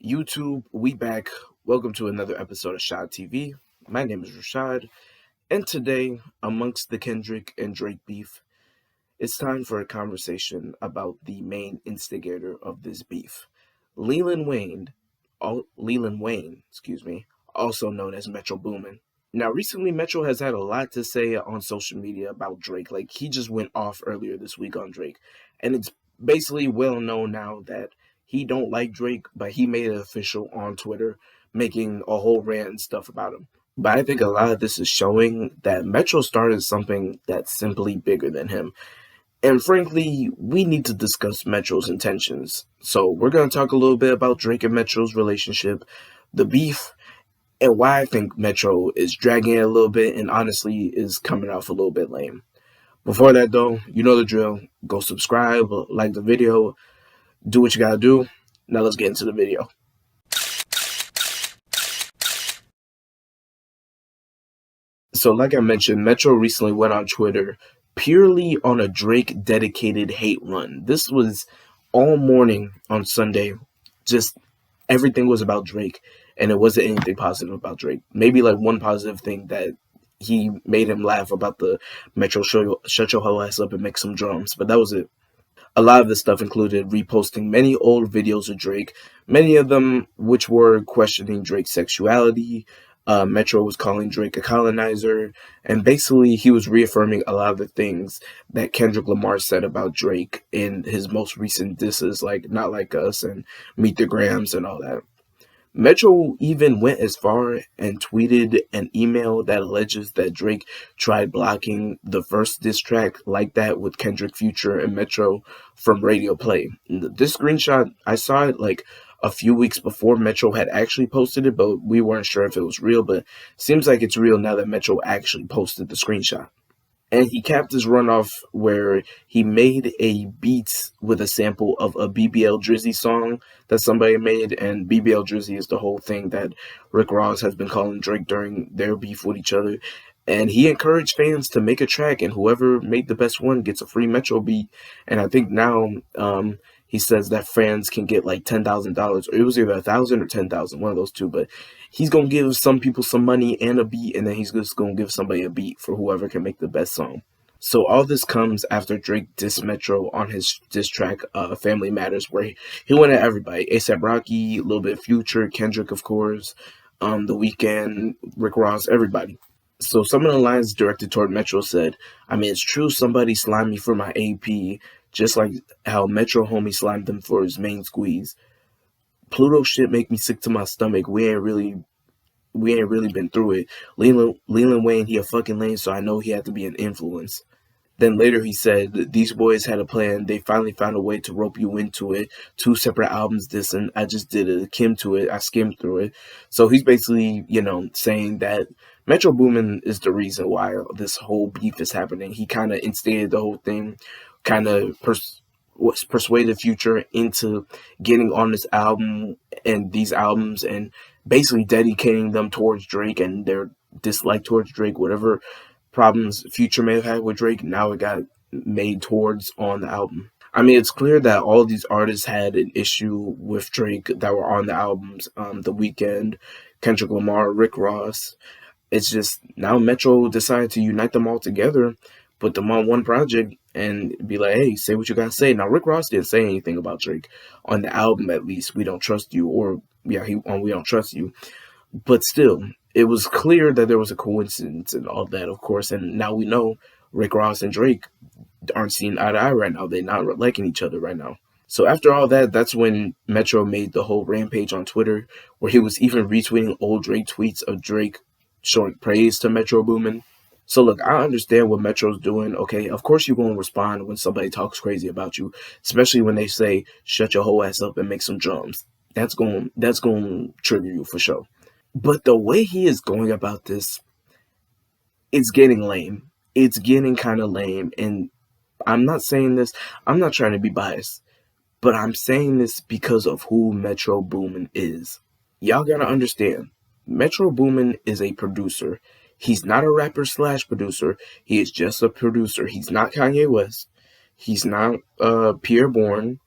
YouTube, we back. Welcome to another episode of Shad TV. My name is Rashad, and today, amongst the Kendrick and Drake beef, it's time for a conversation about the main instigator of this beef, Leland Wayne, also known as Metro Boomin. Now, recently, Metro has had a lot to say on social media about Drake. Like, he just went off earlier this week on Drake, and it's basically well known now that he don't like Drake, but he made it official on Twitter, making a whole rant and stuff about him. But I think a lot of this is showing that Metro started something that's simply bigger than him. And frankly, we need to discuss Metro's intentions. So we're going to talk a little bit about Drake and Metro's relationship, the beef, and why I think Metro is dragging it a little bit and honestly is coming off a little bit lame. Before that, though, you know the drill. Go subscribe, like the video, do what you gotta do. Now let's get into the video. So, like I mentioned, Metro recently went on Twitter purely on a Drake dedicated hate run. This was all morning on Sunday. Just everything was about Drake, and it wasn't anything positive about Drake. Maybe like one positive thing that he made him laugh about the Metro shut your whole ass up and make some drums, but that was it. A lot of this stuff included reposting many old videos of Drake, many of them which were questioning Drake's sexuality. Metro was calling Drake a colonizer, and basically he was reaffirming a lot of the things that Kendrick Lamar said about Drake in his most recent disses, like Not Like Us and Meet the Grams and all that. Metro even went as far and tweeted an email that alleges that Drake tried blocking the first diss track like that with Kendrick, Future, and Metro from radio play. This screenshot, I saw it like a few weeks before Metro had actually posted it, but we weren't sure if it was real, but seems like it's real now that Metro actually posted the screenshot. And he capped his runoff where he made a beat with a sample of a BBL Drizzy song that somebody made, and BBL Drizzy is the whole thing that Rick Ross has been calling Drake during their beef with each other. And he encouraged fans to make a track, and whoever made the best one gets a free Metro beat. And I think now he says that fans can get like $10,000, or it was either 1,000 or 10,000, one of those two. But he's gonna give some people some money and a beat, and then he's just gonna give somebody a beat for whoever can make the best song. So all this comes after Drake dissed Metro on his diss track, Family Matters, where he went at everybody: ASAP Rocky, a little bit Future, Kendrick, of course, The Weeknd, Rick Ross, everybody. So some of the lines directed toward Metro said, I mean, it's true somebody slimed me for my AP, just like how Metro homie slimed him for his main squeeze. Pluto shit make me sick to my stomach. We ain't really been through it. Leland Wayne, he a fucking lame, so I know he had to be an influence. Then later he said, these boys had a plan. They finally found a way to rope you into it. 2 separate albums this, and I just did a Kim to it. I skimmed through it. So he's basically, saying that Metro Boomin is the reason why this whole beef is happening. He kind of instigated the whole thing, kind of persuaded Future into getting on this album and these albums and basically dedicating them towards Drake and their dislike towards Drake, whatever problems Future may have had with Drake, now it got made towards on the album. I mean, it's clear that all these artists had an issue with Drake that were on the albums. The Weeknd, Kendrick Lamar, Rick Ross. It's just now Metro decided to unite them all together, put them on one project, and be like, hey, say what you gotta say. Now, Rick Ross didn't say anything about Drake on the album, at least. We don't trust you, or we don't trust you. But still, it was clear that there was a coincidence and all that, of course. And now we know Rick Ross and Drake aren't seeing eye to eye right now. They're not liking each other right now. So after all that, that's when Metro made the whole rampage on Twitter, where he was even retweeting old Drake tweets of Drake showing praise to Metro Boomin. So look, I understand what Metro's doing. Okay, of course you're going to respond when somebody talks crazy about you, especially when they say, shut your whole ass up and make some drums. That's going to trigger you for sure. But the way he is going about this, it's getting lame. It's getting kind of lame. And I'm not saying this, I'm not trying to be biased, but I'm saying this because of who Metro Boomin is. Y'all gotta understand, Metro Boomin is a producer. He's not a rapper / producer. He is just a producer. He's not Kanye West. He's not Pierre Bourne.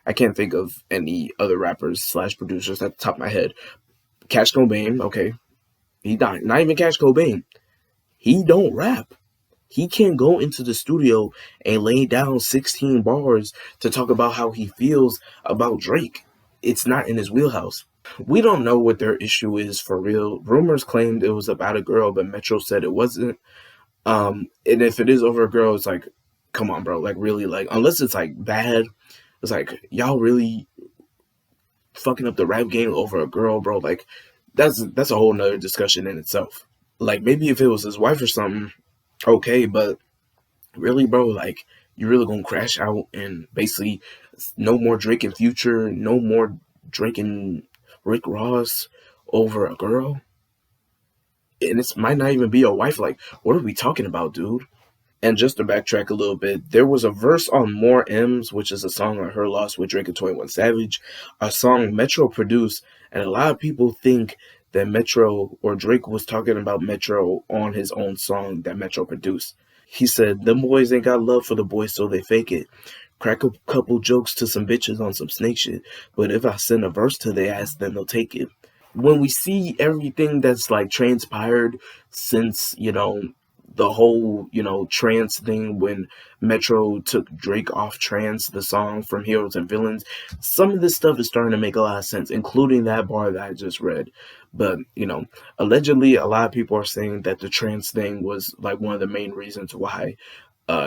I can't think of any other rappers slash producers at the top of my head. Cash Cobain, okay, he died. Not even Cash Cobain. He don't rap. He can't go into the studio and lay down 16 bars to talk about how he feels about Drake. It's not in his wheelhouse. We don't know what their issue is for real. Rumors claimed it was about a girl, but Metro said it wasn't. And if it is over a girl, it's like, come on, bro. Like, really, like, unless it's like bad, it's like, y'all really fucking up the rap game over a girl, bro. Like, that's a whole nother discussion in itself. Like, maybe if it was his wife or something, okay, but really, bro, like, you really gonna crash out and basically no more Drake and Future, no more Drake and Rick Ross over a girl? And it might not even be a wife. Like, what are we talking about, dude? And just to backtrack a little bit, there was a verse on More M's, which is a song on Her Loss with Drake and 21 Savage, a song Metro produced, and a lot of people think that Metro or Drake was talking about Metro on his own song that Metro produced. He said, "Them boys ain't got love for the boys, so they fake it. Crack a couple jokes to some bitches on some snake shit, but if I send a verse to their ass, then they'll take it." When we see everything that's like transpired since, the whole, trance thing, when Metro took Drake off Trance, the song from Heroes and Villains, some of this stuff is starting to make a lot of sense, including that bar that I just read. But, allegedly, a lot of people are saying that the trance thing was like one of the main reasons why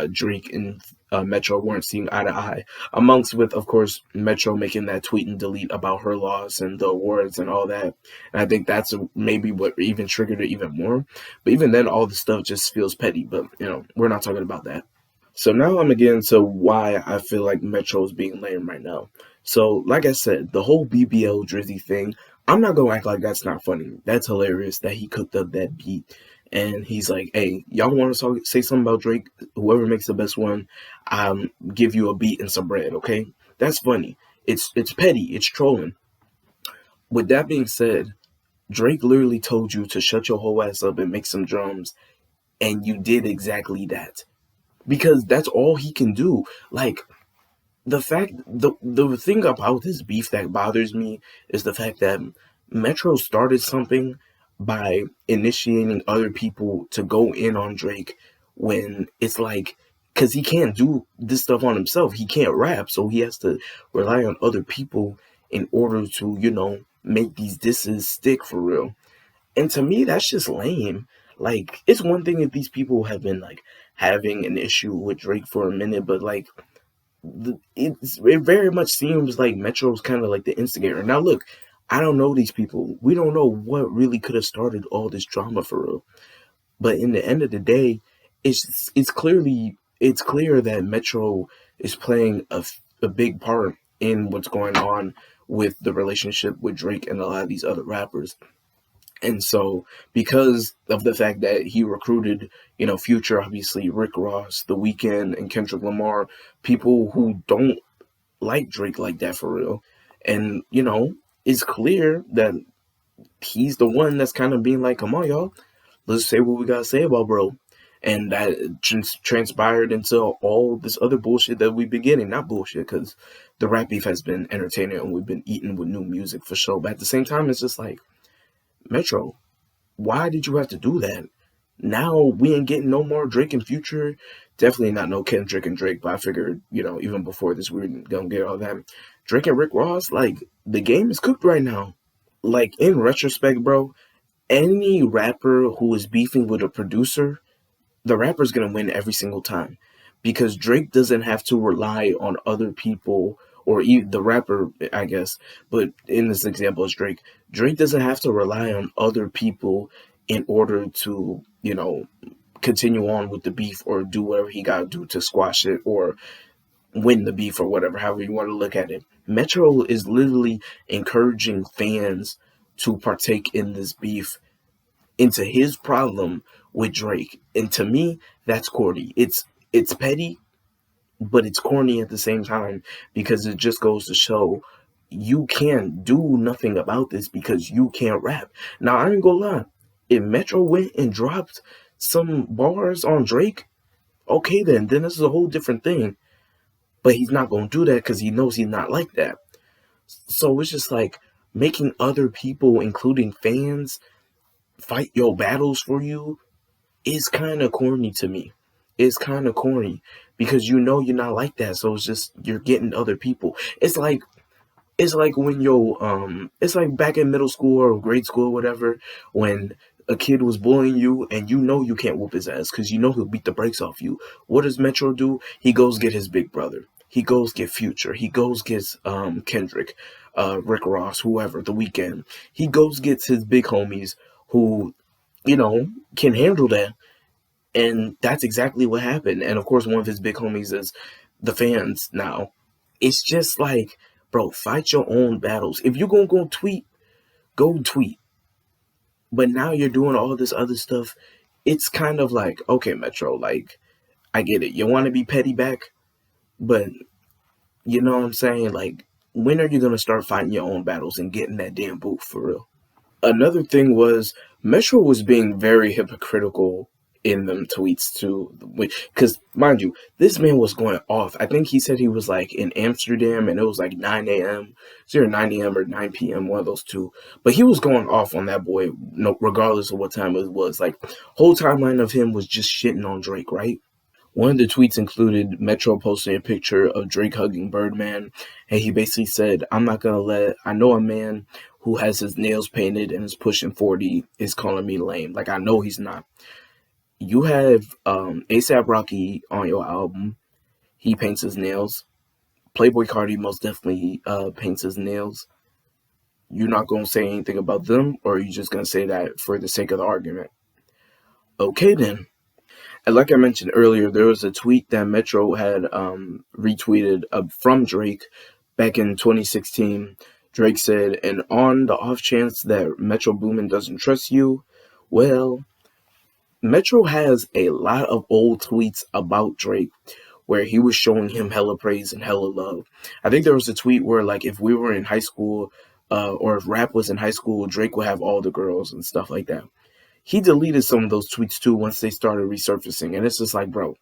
Drake and Metro weren't seeing eye to eye. Amongst with, of course, Metro making that tweet and delete about her loss and the awards and all that. And I think that's maybe what even triggered it even more. But even then, all the stuff just feels petty. But, we're not talking about that. So now I'm gonna get into why I feel like Metro is being lame right now. So, like I said, the whole BBL Drizzy thing, I'm not gonna act like that's not funny. That's hilarious that he cooked up that beat. And he's like, "Hey, y'all want to say something about Drake? Whoever makes the best one, give you a beat and some bread, okay?" That's funny. It's petty. It's trolling. With that being said, Drake literally told you to shut your whole ass up and make some drums, and you did exactly that because that's all he can do. Like, the thing about this beef that bothers me is the fact that Metro started something by initiating other people to go in on Drake when it's like, because he can't do this stuff on himself. He can't rap, so he has to rely on other people in order to, make these disses stick for real. And to me, that's just lame. Like, it's one thing if these people have been like having an issue with Drake for a minute, but like it very much seems like Metro's kind of like the instigator. Now, look, I don't know these people. We don't know what really could have started all this drama for real. But in the end of the day, it's clear that Metro is playing a big part in what's going on with the relationship with Drake and a lot of these other rappers. And so, because of the fact that he recruited, Future, obviously, Rick Ross, The Weeknd, and Kendrick Lamar, people who don't like Drake like that for real. And, it's clear that he's the one that's kind of being like, come on, y'all, let's say what we gotta say about bro. And that transpired into all this other bullshit that we've been getting. Not bullshit, because the rap beef has been entertaining and we've been eating with new music for sure. But at the same time, it's just like, Metro, why did you have to do that? Now we ain't getting no more Drake and Future. Definitely not no Kendrick and Drake, but I figured, even before this, we were gonna get all that. Drake and Rick Ross, like, the game is cooked right now. Like, in retrospect, bro, any rapper who is beefing with a producer, the rapper's gonna win every single time. Because Drake doesn't have to rely on other people or the rapper, I guess, but in this example, it's Drake. Drake doesn't have to rely on other people in order to, continue on with the beef or do whatever he got to do to squash it or win the beef or whatever, however you want to look at it. Metro is literally encouraging fans to partake in this beef into his problem with Drake. And to me, that's corny. It's petty, but it's corny at the same time because it just goes to show you can't do nothing about this because you can't rap. Now, I ain't gonna lie. If Metro went and dropped some bars on Drake, okay then this is a whole different thing. but he's not gonna do that because he knows he's not like that. So it's just like making other people, including fans, fight your battles for you is kind of corny to me. It's kind of corny because you know you're not like that. So it's just you're getting other people. It's like when it's like back in middle school or grade school or whatever, when a kid was bullying you and you know you can't whoop his ass because you know he'll beat the brakes off you. What does Metro do? He goes get his big brother. He goes get Future. He goes gets Kendrick, Rick Ross, whoever, The Weeknd. He goes gets his big homies who, can handle that. And that's exactly what happened. And of course, one of his big homies is the fans now. It's just like, bro, fight your own battles. If you're gonna go tweet, go tweet. But now you're doing all this other stuff. It's kind of like, okay, Metro, like, I get it. You want to be petty back, but you know what I'm saying? Like, when are you gonna start fighting your own battles and getting that damn booth for real? Another thing was Metro was being very hypocritical in them tweets too, because mind you, this man was going off. I think he said he was like in Amsterdam and it was like 9 a.m. It's either 9 a.m. or 9 p.m. One of those two. But he was going off on that boy, no, regardless of what time it was. Like whole timeline of him was just shitting on Drake, right? One of the tweets included Metro posting a picture of Drake hugging Birdman, and he basically said, I know a man who has his nails painted and is pushing 40 is calling me lame. Like, I know he's not. You have ASAP Rocky on your album. He paints his nails. Playboy Cardi most definitely paints his nails. You're not going to say anything about them, or are you just going to say that for the sake of the argument? Okay, then. And like I mentioned earlier, there was a tweet that Metro had retweeted from Drake back in 2016. Drake said, and on the off chance that Metro Boomin doesn't trust you, well, Metro has a lot of old tweets about Drake where he was showing him hella praise and hella love. I think there was a tweet where, like, if we were in high school, or if rap was in high school, Drake would have all the girls and stuff like that. He deleted some of those tweets too once they started resurfacing. And it's just like, bro,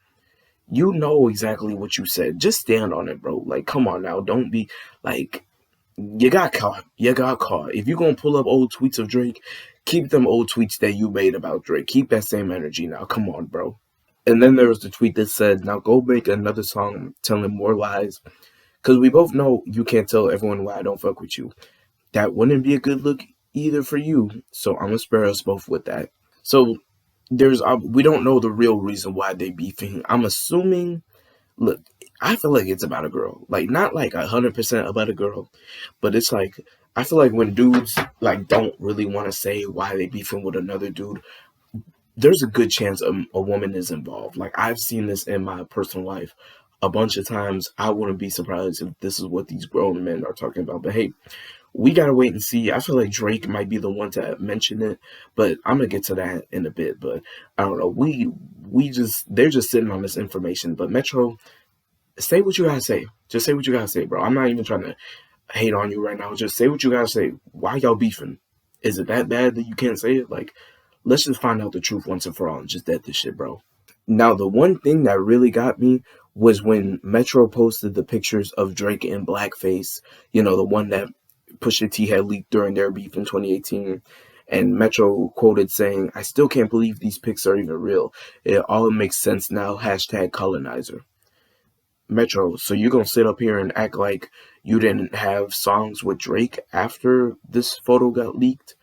you know exactly what you said. Just stand on it, bro. Like, come on now. Don't be like, you got caught. You got caught. If you're going to pull up old tweets of Drake, keep them old tweets that you made about Drake. Keep that same energy now. Come on, bro. And then there was the tweet that said, now go make another song telling more lies. Because we both know you can't tell everyone why I don't fuck with you. That wouldn't be a good look either for you. So I'm going to spare us both with that. So we don't know the real reason why they beefing. I'm assuming, look, I feel like it's about a girl. Like, not like 100% about a girl, but it's like, I feel like when dudes like don't really want to say why they beefing with another dude, there's a good chance a woman is involved. Like, I've seen this in my personal life a bunch of times. I wouldn't be surprised if this is what these grown men are talking about. But hey, we gotta wait and see. I feel like Drake might be the one to mention it, but I'm gonna get to that in a bit. But I don't know. They're just sitting on this information. But Metro, say what you gotta say. Just say what you gotta say, bro. I'm not even trying to hate on you right now. Just say what you gotta say. Why y'all beefing? Is it that bad that you can't say it? Like, let's just find out the truth once and for all and just dead this shit, bro. Now, the one thing that really got me was when Metro posted the pictures of Drake in blackface, the one that Pusha T had leaked during their beef in 2018. And Metro quoted saying, I still can't believe these pics are even real. It all makes sense now. Hashtag colonizer. Metro, so you're going to sit up here and act like you didn't have songs with Drake after this photo got leaked?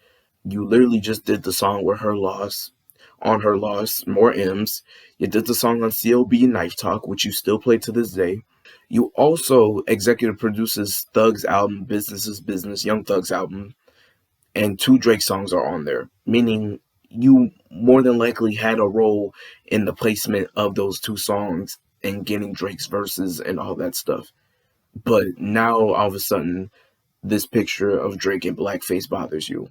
You literally just did the song with Her Loss, on Her Loss, more M's. You did the song on CLB Knife Talk, which you still play to this day. You also executive produces Thug's album, Business is Business, Young Thug's album, and 2 Drake songs are on there, meaning you more than likely had a role in the placement of those 2 songs and getting Drake's verses and all that stuff. But now, all of a sudden, this picture of Drake in blackface bothers you.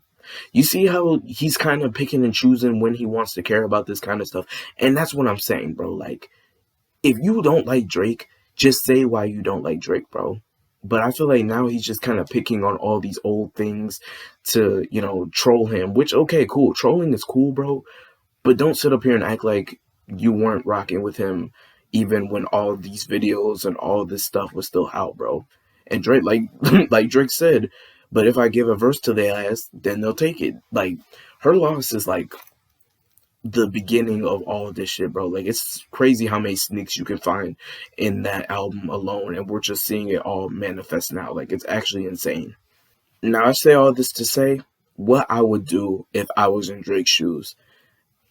You see how he's kind of picking and choosing when he wants to care about this kind of stuff? And that's what I'm saying, bro. Like, if you don't like Drake, just say why you don't like Drake, bro. But I feel like now he's just kind of picking on all these old things to, troll him. Which, okay, cool. Trolling is cool, bro. But don't sit up here and act like you weren't rocking with him, even when all these videos and all this stuff was still out, bro. And Drake, like like Drake said, but if I give a verse to their ass, then they'll take it. Like her loss is like the beginning of all of this shit, bro. Like it's crazy how many sneaks you can find in that album alone, and we're just seeing it all manifest now. Like it's actually insane. Now I say all this to say what I would do if I was in Drake's shoes.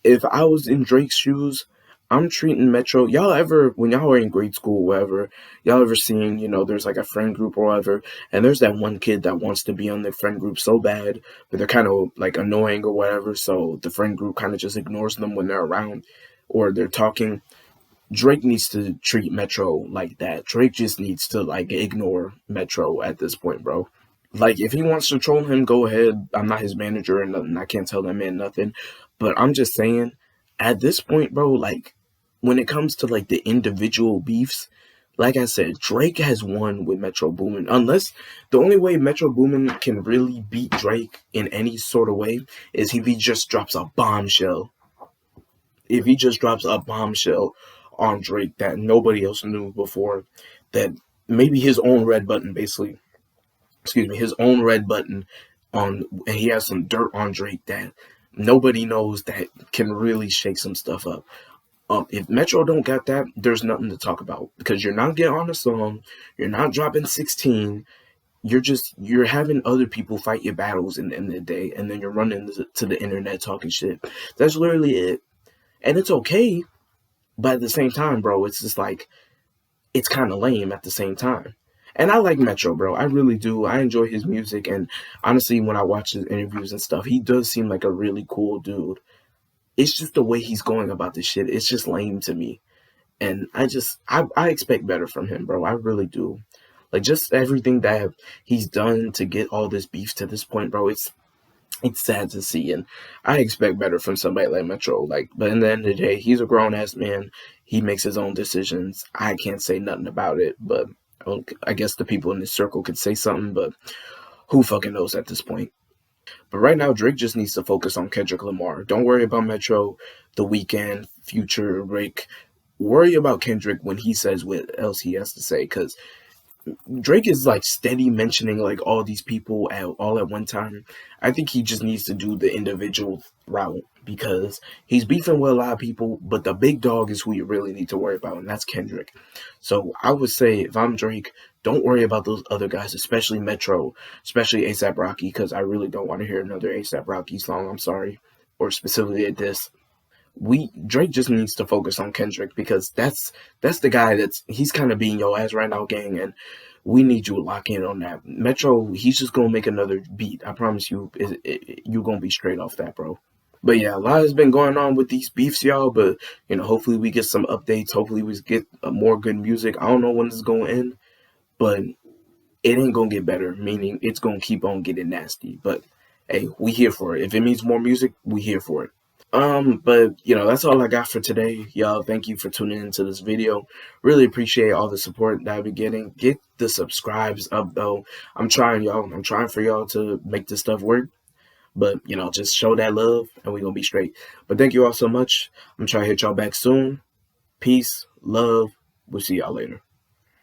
If I was in Drake's shoes, I'm treating Metro. Y'all ever, when y'all were in grade school, whatever, y'all ever seen, there's like a friend group or whatever, and there's that one kid that wants to be on their friend group so bad, but they're kind of like annoying or whatever, so the friend group kind of just ignores them when they're around or they're talking. Drake needs to treat Metro like that. Drake just needs to like ignore Metro at this point, bro. Like, if he wants to troll him, go ahead. I'm not his manager and nothing. I can't tell that man nothing. But I'm just saying, at this point, bro, like, when it comes to, like, the individual beefs, like I said, Drake has won with Metro Boomin. Unless the only way Metro Boomin can really beat Drake in any sort of way is if he just drops a bombshell. If he just drops a bombshell on Drake that nobody else knew before, that maybe his own red button, basically his own red button on, and he has some dirt on Drake that nobody knows that can really shake some stuff up. If Metro don't got that, there's nothing to talk about because you're not getting on the song, you're not dropping 16, you're having other people fight your battles in the end of the day, and then you're running to the internet talking shit. That's literally it, and it's okay, but at the same time, bro, it's just like it's kind of lame at the same time. And I like Metro, bro. I really do. I enjoy his music. And honestly, when I watch his interviews and stuff, he does seem like a really cool dude. It's just the way he's going about this shit. It's just lame to me. And I expect better from him, bro. I really do. Like, just everything that he's done to get all this beef to this point, bro, it's sad to see, and I expect better from somebody like Metro. Like, but in the end of the day, he's a grown ass man. He makes his own decisions. I can't say nothing about it, but I guess the people in this circle could say something, but who fucking knows at this point? But right now, Drake just needs to focus on Kendrick Lamar. Don't worry about Metro, The Weeknd, Future, Rick. Worry about Kendrick when he says what else he has to say, because Drake is like steady mentioning like all these people all at one time. I think he just needs to do the individual route because he's beefing with a lot of people, but the big dog is who you really need to worry about, and that's Kendrick. So I would say if I'm Drake, don't worry about those other guys, especially Metro, especially ASAP Rocky, because I really don't want to hear another ASAP Rocky song. I'm sorry, or specifically at this. Drake just needs to focus on Kendrick because that's the guy he's kind of being your ass right now, gang, and we need you to lock in on that. Metro, he's just gonna make another beat. I promise you, you're gonna be straight off that, bro. But yeah, a lot has been going on with these beefs, y'all. But hopefully we get some updates. Hopefully we get more good music. I don't know when this is gonna end, but it ain't gonna get better. Meaning it's gonna keep on getting nasty. But hey, we here for it. If it means more music, we here for it. But that's all I got for today. Y'all, thank you for tuning into this video. Really appreciate all the support that I've been getting. Get the subscribes up though. I'm trying, y'all. I'm trying for y'all to make this stuff work. But just show that love and we're gonna be straight. But thank you all so much. I'm trying to hit y'all back soon. Peace, love. We'll see y'all later.